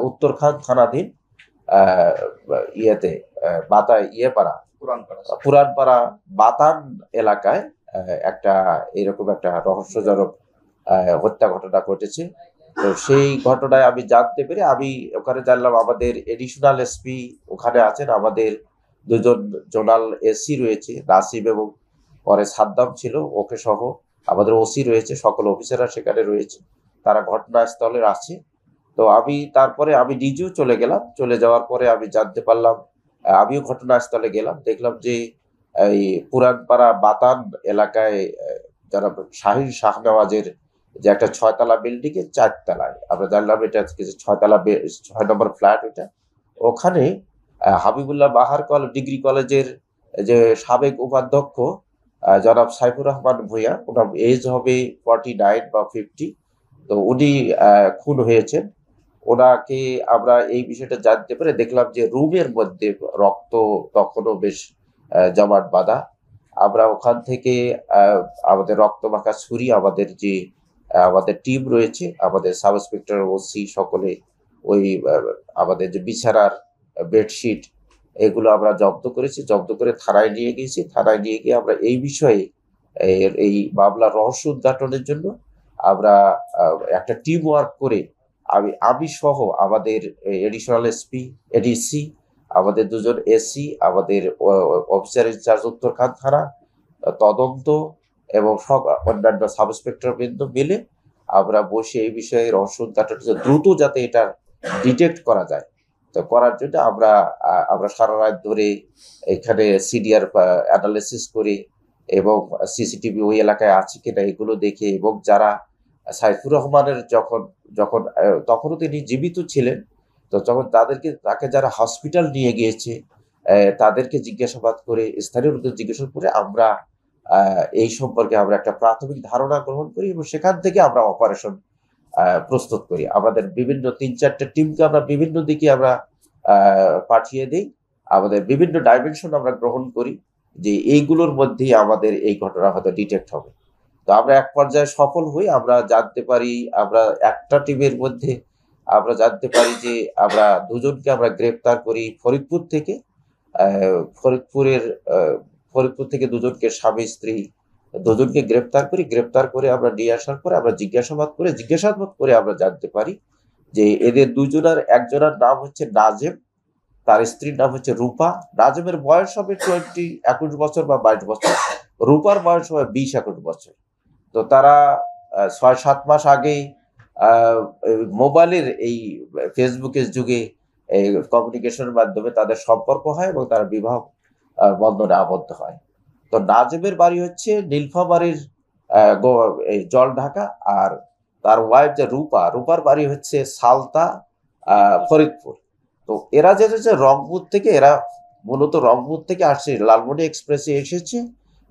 উত্তরখান থানাধীন ইয়েতে বাতা পুরানপাড়া বাতান এলাকায় একটা এরকম একটা রহস্যজনক হত্যা ঘটনা ঘটেছে। তো সেই ঘটনায় আমি জানতে পেরে আমি ওখানে জানলাম আমাদের এডিশনাল এসপি ওখানে আছেন, আমাদের দুজন জোনাল এসি রয়েছে, নাসিম এবং পরে সাদ্দাম ছিল ওকে সহ, আমাদের ওসি রয়েছে, সকল অফিসাররা সেখানে রয়েছে, তারা ঘটনাস্থলে আছে। তো তারপরে আমি নিজেও চলে গেলাম। চলে যাওয়ার পরে আমি জানতে পারলাম, আমিও ঘটনাস্থলে গেলাম, দেখলাম যে এই পুরানপাড়া বাতান এলাকায় যারা শাহিন শাহনেওয়াজের যে একটা 6 তলা বিল্ডিং এর 4 তলায় আমরা জানলাম এটা কিছু 6 নম্বর ফ্ল্যাট, ওটা ওখানে হাবিবুল্লাহ বাহার ডিগ্রি কলেজের যে সাবেক উপাধ্যক্ষ জনাব সাইফুর রহমান ভূঁইয়া, ওনার এজ হবে 49 বা 50। তো উনি খুন হয়েছেন। ওনাকে আমরা এই বিষয়টা জানতে পেরে দেখলাম যে রুমের মধ্যে রক্ত তখনও বেশ জমাট বাঁধা। আমরা ওখান থেকে আমাদের রক্তমাখা ছুরি, আমাদের টিম রয়েছে, আমাদের সাব ইন্সপেক্টর, ওসি সকলে ওই আমাদের যে বিছানার বেডশিট এগুলো আমরা জব্দ করেছি, জব্দ করে থানায় নিয়ে গিয়েছি। থানায় নিয়ে গিয়ে আমরা এই বিষয়ে এই মামলার রহস্য উদ্ঘাটনের জন্য আমরা একটা টিম ওয়ার্ক করে আমি সহ আমাদের এডিশনাল এসপি, এডিসি, আমাদের দুজন এসি, আমাদের অফিসার ইনচার্জ উত্তরখান থানা, তদন্ত এবং সব অন্যান্য সাব ইন্সপেক্টর বৃন্দ মিলে আমরা বসে এই বিষয়ে রহস্য উদ্ঘাটন দ্রুত যাতে এটা ডিটেক্ট করা যায়, তো করার জন্য আমরা সারা রাত ধরে এখানে সিডিআর অ্যানালিসিস করে এবং সিসিটিভি ওই এলাকায় আছে কিনা এগুলো দেখে, এবং যারা সাইফুর রহমানের যখন তখনও তিনি জীবিত ছিলেন, তো যখন তাকে যারা হসপিটাল নিয়ে গিয়েছে তাদেরকে জিজ্ঞাসাবাদ করে, স্থানীয় লোকদের জিজ্ঞাসা করে আমরা এই সম্পর্কে আমরা একটা প্রাথমিক ধারণা গ্রহণ করি এবং সেখান থেকে আমরা অপারেশন প্রস্তুত করি। আমাদের বিভিন্ন 3-4টে টিমকে আমরা বিভিন্ন দিকে আমরা পাঠিয়ে দিই, আমাদের বিভিন্ন ডাইমেনশন আমরা গ্রহণ করি যে এইগুলোর মধ্যেই আমাদের এই ঘটনা হয়তো ডিটেক্ট হবে। তো আমরা এক পর্যায়ে সফল হই, আমরা জানতে পারি, আমরা একটা টিমের মধ্যে আমরা জানতে পারি যে আমরা দুজনকে আমরা গ্রেপ্তার করি ফরিদপুর থেকে। ফরিদপুরের ফরিদপুর থেকে দুজনকে, স্বামী স্ত্রী দুজনকে গ্রেপ্তার করে আমরা নিয়ে আসার পরে আমরা জিজ্ঞাসাবাদ করে আমরা জানতে পারি যে এদের একজনের নাম হচ্ছে নাজেম, তার স্ত্রীর নাম হচ্ছে রূপা। নাজেমের বয়স হবে 21 বছর বা 22 বছর, রূপার বয়স হবে 20-21 বছর। তো তারা 6-7 মাস আগেই মোবাইলের এই ফেসবুকের যুগে এই কমিউনিকেশনের মাধ্যমে তাদের সম্পর্ক হয় এবং তারা বিবাহ বন্ধনে আবদ্ধ হয়। তো নাজেমের বাড়ি হচ্ছে নীলফামারীর জলঢাকা, আর তার ওয়াইফ যে রূপার বাড়ি হচ্ছে সালতা, ফরিদপুর। তো এরা যে মূলত রংপুর থেকে আসছে, লালমনি এক্সপ্রেসে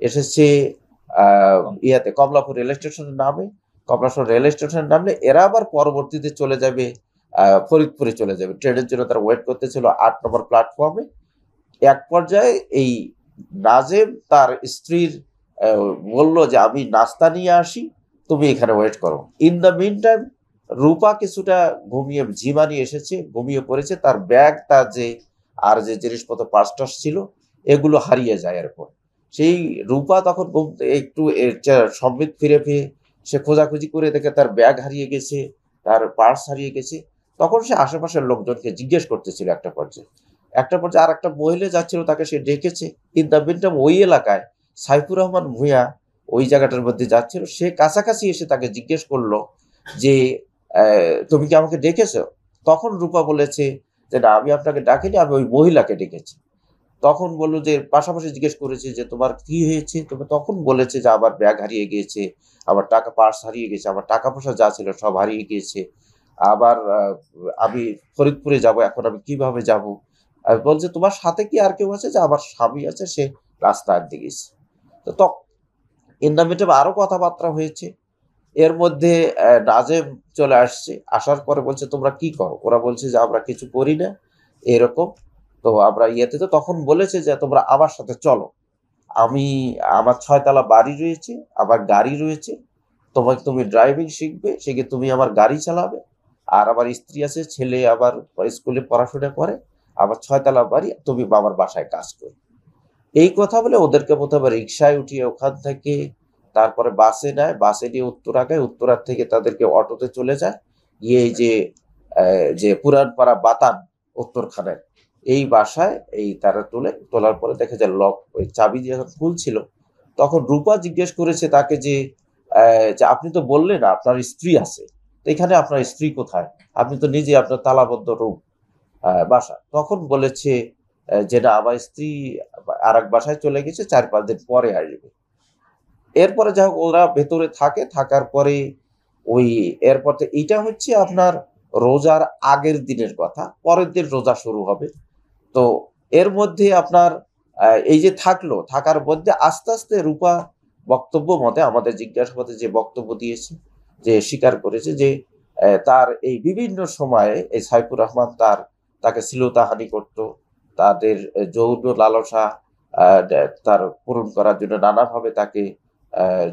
এসেছে কমলাপুর রেল স্টেশনের নামে এরা আবার পরবর্তীতে চলে যাবে ফরিদপুরে চলে যাবে। ট্রেনের জন্য তারা ওয়েট করতেছিল 8 নম্বর প্ল্যাটফর্মে। এক পর্যায়ে এই নাজেম তার স্ত্রীর বলল যে আমি নাস্তা নিয়ে আসি, তুমি এখানে ওয়েট করো। ইন দ্য মিন টাইম রূপা কিছুটা ঘুমিয়ে পড়েছে, তার ব্যাগ, তার যে জিনিসপত্র পার্স ছিল এগুলো হারিয়ে যায়। এরপর সেই রূপা তখন একটু সম্বিত ফিরে সে খোঁজাখুঁজি করে দেখে তার ব্যাগ হারিয়ে গেছে, তার পার্স হারিয়ে গেছে। তখন সে আশেপাশের লোকজনকে জিজ্ঞেস করতেছিল। একটা পর্যায়ে আর একটা মহিলা যাচ্ছিল, তাকে সে ডেকেছে। ইন দ্য মিন টাইম ওই এলাকায় সাইফুর রহমান ভূঁইয়া ওই জায়গাটার মধ্যে যাচ্ছিল, সে কাছাকাছি এসে তাকে জিজ্ঞেস করলো যে তুমি কি আমাকে ডেকেছো? তখন রূপা বলেছে যে না, আমি আপনাকে ডাকিনি, আমি ওই মহিলাকে ডেকেছি। তখন বললো যে পাশাপাশি জিজ্ঞেস করেছে যে তোমার কি হয়েছে, তুমি তখন বলেছে যে আমার ব্যাগ হারিয়ে গিয়েছে, আমার পার্স হারিয়ে গেছে, আমার টাকা পয়সা যা ছিল সব হারিয়ে গিয়েছে, আবার আমি ফরিদপুরে যাব, এখন আমি কিভাবে যাব? বলছে তোমার সাথে কি আর কেউ আছে? যে আমার স্বামী আছে, সে রাস্তার দিকে গেছে। তো ইন্ডামিটে আরো কথাবার্তা হয়েছে। এর মধ্যে নাজেম চলে আসছে, আসার পরে বলছে তোমরা কি করো? ওরা বলছে যে আমরা কিছু করি না এরকম। তো আমরা তো তখন বলেছে যে তোমরা আমার সাথে চলো, আমার 6 তলা বাড়ি রয়েছে, আমার গাড়ি রয়েছে, তুমি ড্রাইভিং শিখবে, শিখে তুমি আমার গাড়ি চালাবে, আর আমার স্ত্রী আছে, ছেলে আবার স্কুলে পড়াশোনা করে, আমার 6 তলা বাড়ি, তুমি বাবার বাসায় কাজ করো। এই কথা বলে ওদেরকে প্রথমে রিক্সায় উঠিয়ে ওখান থেকে তারপরে বাসে নেয়, বাসে নিয়ে উত্তরা গায়, উত্তরার থেকে তাদেরকে অটোতে চলে যায়, গিয়ে এই যে পুরানপাড়া বাতান উত্তরখানের এই বাসায় এই তারা তোলার পরে দেখে যে লক, ওই চাবি দিয়ে যখন খুলছিল তখন রূপা জিজ্ঞেস করেছে তাকে যে আপনি তো বললেন আপনার স্ত্রী আছে, তো এখানে আপনার স্ত্রী কোথায়, আপনি তো নিজে আপনার তালাবদ্ধ রুম বাসা। তখন বলেছে যে না, আমার স্ত্রী আর এক বাসায় চলে গেছে, 4-5 দিন পরে আসবে। এরপরে যা হোক ওরা ভেতরে থাকে, থাকার পরে ওই এরপর এইটা হচ্ছে আপনার রোজার আগের দিনের কথা, পরের দিন রোজা শুরু হবে। তো এর মধ্যে আপনার এই যে থাকার মধ্যে আস্তে আস্তে রূপা বক্তব্য মতে, আমাদের জিজ্ঞাসাবাদে যে বক্তব্য দিয়েছে, যে স্বীকার করেছে যে তার এই বিভিন্ন সময়ে এই সাইফুর রহমান তাকে শ্লীলতাহানি করত, তাদের যৌন লালসা তার পূরণ করার জন্য নানাভাবে তাকে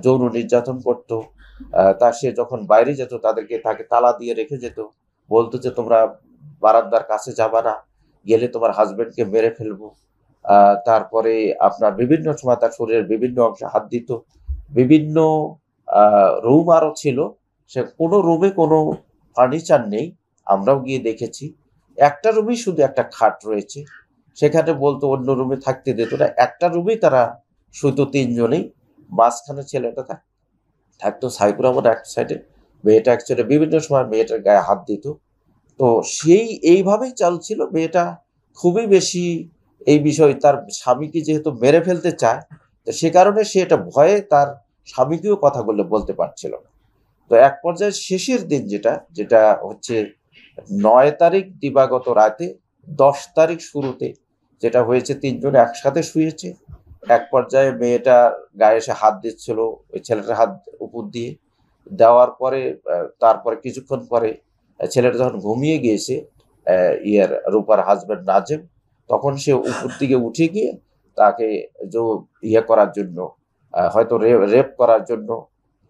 যৌন নির্যাতন করত। সে যখন বাইরে যেত তাকে তালা দিয়ে রেখে যেত, বলতো যে তোমরা বারান্দার কাছে যাবা না, গেলে তোমার হাজবেন্ডকে মেরে ফেলবো। তারপরে আপনার বিভিন্ন সময় তার শরীরের বিভিন্ন অংশে হাত দিত। বিভিন্ন রুম আরো ছিল, সে কোনো রুমে কোনো ফার্নিচার নেই, আমরাও গিয়ে দেখেছি। একটা রুমেই শুধু একটা খাট রয়েছে, সেখানে বলতো অন্য রুমে থাকতে দিত না, একটা রুমেই তারা শুধু 3জনেই। মাঝখানে ছেলেটা থাকতো সাইফুর রহমান এক সাইডে, মেয়েটা অ্যাকচুয়ালি বিভিন্ন সময় মেয়েটার গায়ে হাত দিত। তো এইভাবেই চলছিল। মেয়েটা খুবই বেশি এই বিষয়, তার স্বামীকে যেহেতু মেরে ফেলতে চায়, তো সে কারণে সে এটা ভয়ে তার স্বামীকেও কথাগুলো বলতে পারছিল না। তো এক পর্যায়ে শেষের দিন যেটা যেটা হচ্ছে 9 তারিখ দিবাগত রাতে, 10 তারিখ শুরুতে যেটা হয়েছে, 3জন একসাথে শুয়েছে। এক পর্যায়ে মেয়েটা গায়ে এসে হাত দিচ্ছিল, ওই ছেলেটার হাত উপর দিয়ে দেওয়ার পরে তারপরে কিছুক্ষণ পরে ছেলেটা যখন ঘুমিয়ে গিয়েছে, রূপার হাজবেন্ড নাজেম, তখন সে উপর দিকে উঠে গিয়ে তাকে করার জন্য, হয়তো রেপ করার জন্য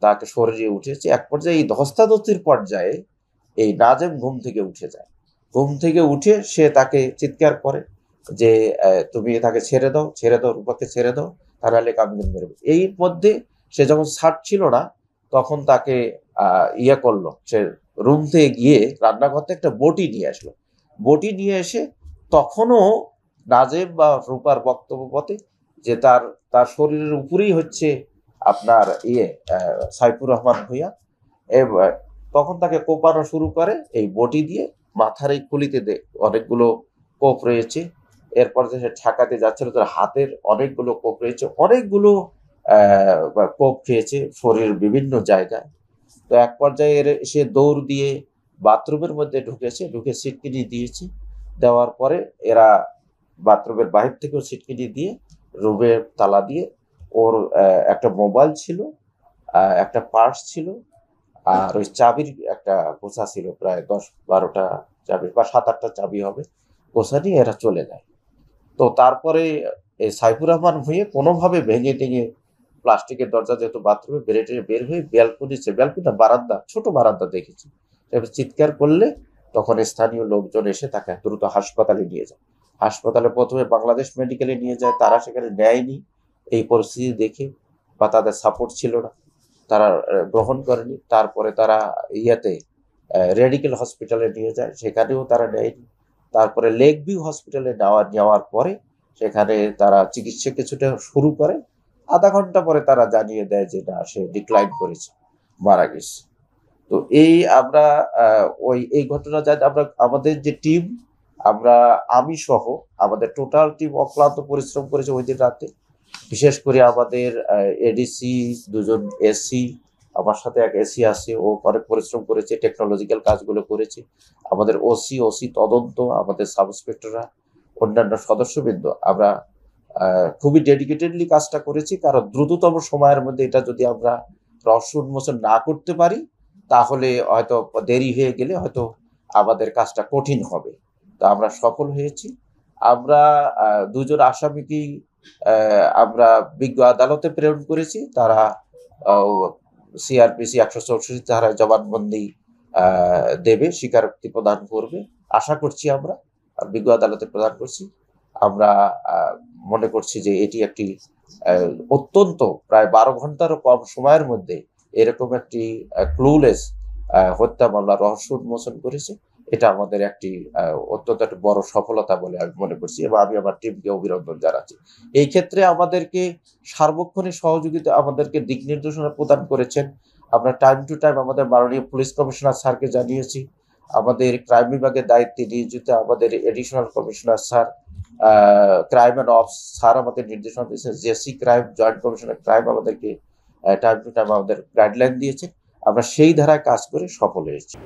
তাকে শরীরে উঠেছে। এক পর্যায়ে এই ধস্তাধস্তির পর্যায়ে এই নাজেম ঘুম থেকে উঠে যায়। ঘুম থেকে উঠে সে তাকে চিৎকার করে যে তুমি তাকে ছেড়ে দাও, রূপাকে ছেড়ে দাও, তাহলে আমি মেরবো। এই মধ্যে সে যখন ছাড়ছিল না, তখন তাকে করলো, সে রুম থেকে গিয়ে রান্নাঘর থেকে একটা বটি নিয়ে আসলো। বটি নিয়ে এসে তখনও নাজেম বা রূপার বক্তব্য মতে যে তার শরীরের উপরেই হচ্ছে আপনার সাইফুর রহমান ভূঁইয়া, তখন তাকে কোপানো শুরু করে এই বটি দিয়ে। মাথার এই খুলিতে অনেকগুলো কোপ রয়েছে। এরপর যে সে ঠেকাতে যাচ্ছিল, তার হাতের অনেকগুলো কোপ রয়েছে, অনেকগুলো কোপ খেয়েছে শরীরের বিভিন্ন জায়গায়। তো এক পর্যায়ে সে দৌড় দিয়ে বাথরুমের মধ্যে ঢুকে সিটকিনি দিয়েছে। দেওয়ার পরে এরা বাথরুমের বাহির থেকেও সিটকিনি দিয়ে রুমে তালা দিয়ে, ওর একটা মোবাইল ছিল, একটা পার্স ছিল, আর ওই চাবির একটা গোছা ছিল, প্রায় 10-12টা চাবি বা 7-8টা চাবি হবে, গোছা নিয়ে এরা চলে যায়। তো তারপরে এই সাইফুর রহমান ভুঁইয়ে কোনোভাবে ভেঙে টেঙে প্লাস্টিকের দরজা, যেহেতু বাথরুমে বের হয়ে ব্যালকনি না বারান্দা, ছোট বারান্দা দেখেছি, চিৎকার করলে তখন স্থানীয় লোকজন এসে তাকে দ্রুত হাসপাতালে নিয়ে যায়। হাসপাতালে প্রথমে বাংলাদেশ মেডিকেলে নিয়ে যায়, তারা সেখানে নেয়নি এই পরিস্থিতি দেখে, বা তাদের সাপোর্ট ছিল না, তারা গ্রহণ করেনি। তারপরে তারা রেডিকেল হসপিটালে নিয়ে যায়, সেখানেও তারা নেয়নি। তারপরে লেক ভিউ হসপিটালে নেওয়ার পরে সেখানে তারা চিকিৎসা কিছুটা শুরু করে। আধা ঘন্টা পরে তারা জানিয়ে দেয় যে না, সে ডিক্লাইন করেছে, মারা গেছে। তো আমরা এই ঘটনা আমরা আমাদের যে টিম, আমি সহ আমাদের টোটাল টিম অক্লান্ত পরিশ্রম করেছে ওই দিন রাতে। বিশেষ করে আমাদের এডিসি, 2জন এসি, আমার সাথে এক এসি আছে, ও অনেক পরিশ্রম করেছে, টেকনোলজিক্যাল কাজগুলো করেছে। আমাদের ওসি তদন্ত, আমাদের সাব ইন্সপেক্টররা, অন্যান্য সদস্যবৃন্দ, আমরা খুবই ডেডিকেটেডলি কাজটা করেছি। কারণ দ্রুততম সময়ের মধ্যে এটা যদি আমরা রহস্য উন্মোচন না করতে পারি, তাহলে হয়তো দেরি হয়ে গেলে হয়তো আমাদের কাজটা কঠিন হবে। তা আমরা সফল হয়েছি। আমরা 2জন আসামিকেই আমরা বিজ্ঞ আদালতে প্রেরণ করেছি। তারা সিআরপিসি 164 ধারায় জবানবন্দি দেবে, স্বীকারোক্তি প্রদান করবে আশা করছি আমরা, বিজ্ঞ আদালতে প্রদান করছি আমরা। মনে করছি যে এটি একটি অত্যন্ত প্রায় 12 ঘন্টারও কম সময়ের মধ্যে এরকম একটি ক্লুলেস হত্যা মামলা রহস্য উন্মোচন করেছে। এটা আমাদের একটি অত্যন্ত একটা বড় সফলতা বলে আমি মনে করছি এবং আমি আমার টিমকে অভিনন্দন জানাচ্ছি। এই ক্ষেত্রে আমাদেরকে সার্বক্ষণিক সহযোগিতা, আমাদেরকে দিক নির্দেশনা প্রদান করেছেন। আমরা টাইম টু টাইম আমাদের মাননীয় পুলিশ কমিশনার স্যারকে জানিয়েছি, আমাদের ক্রাইম বিভাগের দায়িত্বে নিয়োজিত আমাদের additional commissioner sir, crime and ops sir আমাদের নির্দেশনা দিয়েছেন, JC crime joint commissioner crime আমাদেরকে টাইম টু টাইম আমাদের গাইডলাইন দিয়েছে। আমরা সেই ধারায় কাজ করে সফল হয়েছি।